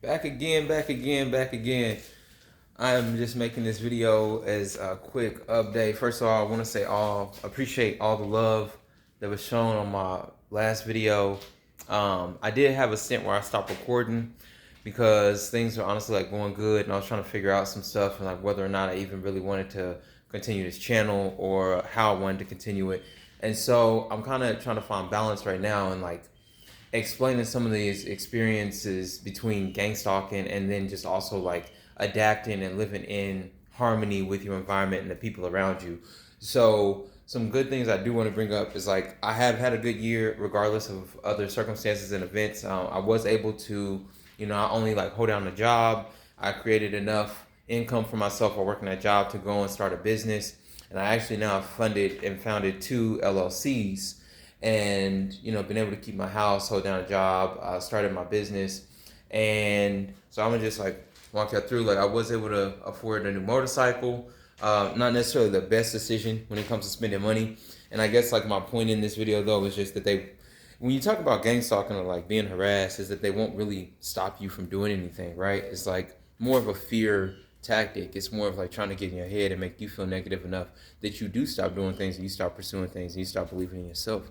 Back again, back again, back again. I am just making this video as a quick update. First of all, I want to say appreciate all the love that was shown on my last video. I did have a stint where I stopped recording because things were honestly like going good, and I was trying to figure out some stuff and like whether or not I even really wanted to continue this channel or how I wanted to continue it. And so I'm kind of trying to find balance right now and like explaining some of these experiences between gang stalking and then just also like adapting and living in harmony with your environment and the people around you. So some good things I do want to bring up is like I have had a good year regardless of other circumstances and events. I was able to, not only like hold down a job, I created enough income for myself while working that job to go and start a business. And I actually now have funded and founded two LLCs and been able to keep my house, hold down a job, started my business. And so I'm gonna just like walk you through. Like I was able to afford a new motorcycle. Not necessarily the best decision when it comes to spending money. And I guess like my point in this video though is just that when you talk about gang stalking or like being harassed, is that they won't really stop you from doing anything, right? It's like more of a fear tactic. It's more of like trying to get in your head and make you feel negative enough that you do stop doing things and you stop pursuing things and you stop believing in yourself.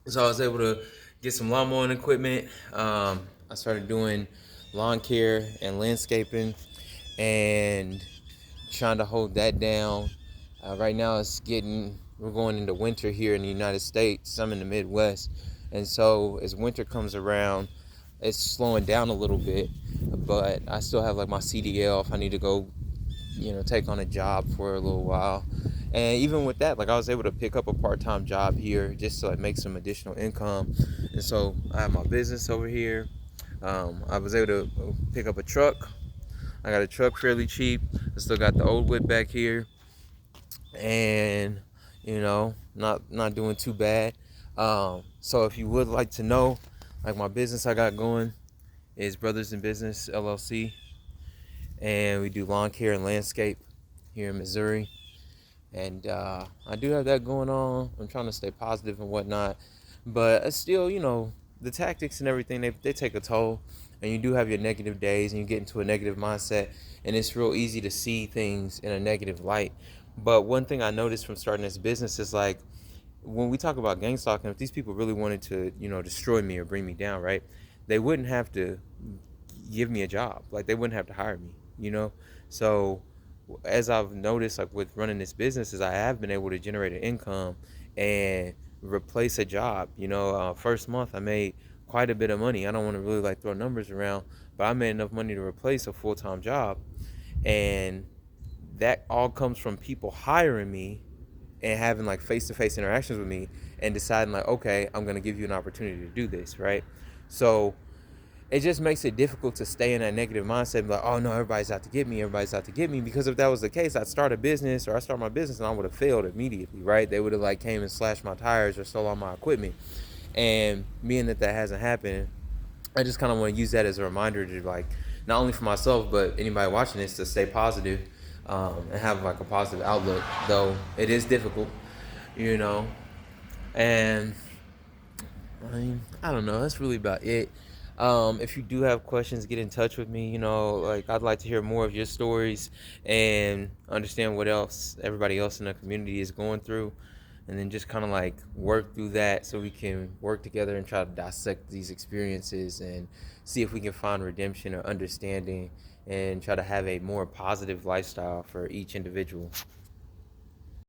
So I was able to get some lawn mowing equipment. I started doing lawn care and landscaping and trying to hold that down. Right now we're going into winter here in the United States. I'm in the Midwest. And so as winter comes around, it's slowing down a little bit, but I still have like my CDL if I need to go, take on a job for a little while. And even with that, like I was able to pick up a part-time job here just to like make some additional income. And so I have my business over here. I was able to pick up a truck. I got a truck fairly cheap. I still got the old whip back here, and not doing too bad. So if you would like to know, like my business I got going is Brothers in Business LLC, and we do lawn care and landscape here in Missouri. And I do have that going on. I'm trying to stay positive and whatnot, but still, the tactics and everything they take a toll, and you do have your negative days, and you get into a negative mindset, and it's real easy to see things in a negative light. But one thing I noticed from starting this business is like when we talk about gang stalking, if these people really wanted to, destroy me or bring me down, right? They wouldn't have to give me a job. Like they wouldn't have to hire me. So as I've noticed, like with running this business, is I have been able to generate an income and replace a job. First month I made quite a bit of money. I don't want to really like throw numbers around, but I made enough money to replace a full-time job, and that all comes from people hiring me and having like face-to-face interactions with me and deciding like, okay, I'm gonna give you an opportunity to do this, right? So it just makes it difficult to stay in that negative mindset and be like, oh no, everybody's out to get me, because if that was the case, I'd start a business or I start my business and I would have failed immediately, right? They would have like came and slashed my tires or stole all my equipment. And being that hasn't happened, I just kind of want to use that as a reminder to like, not only for myself, but anybody watching this, to stay positive, and have like a positive outlook, though it is difficult, you know. And I don't know. That's really about it. If you do have questions, get in touch with me. Like I'd like to hear more of your stories and understand what else everybody else in the community is going through, and then just kind of like work through that so we can work together and try to dissect these experiences and see if we can find redemption or understanding and try to have a more positive lifestyle for each individual.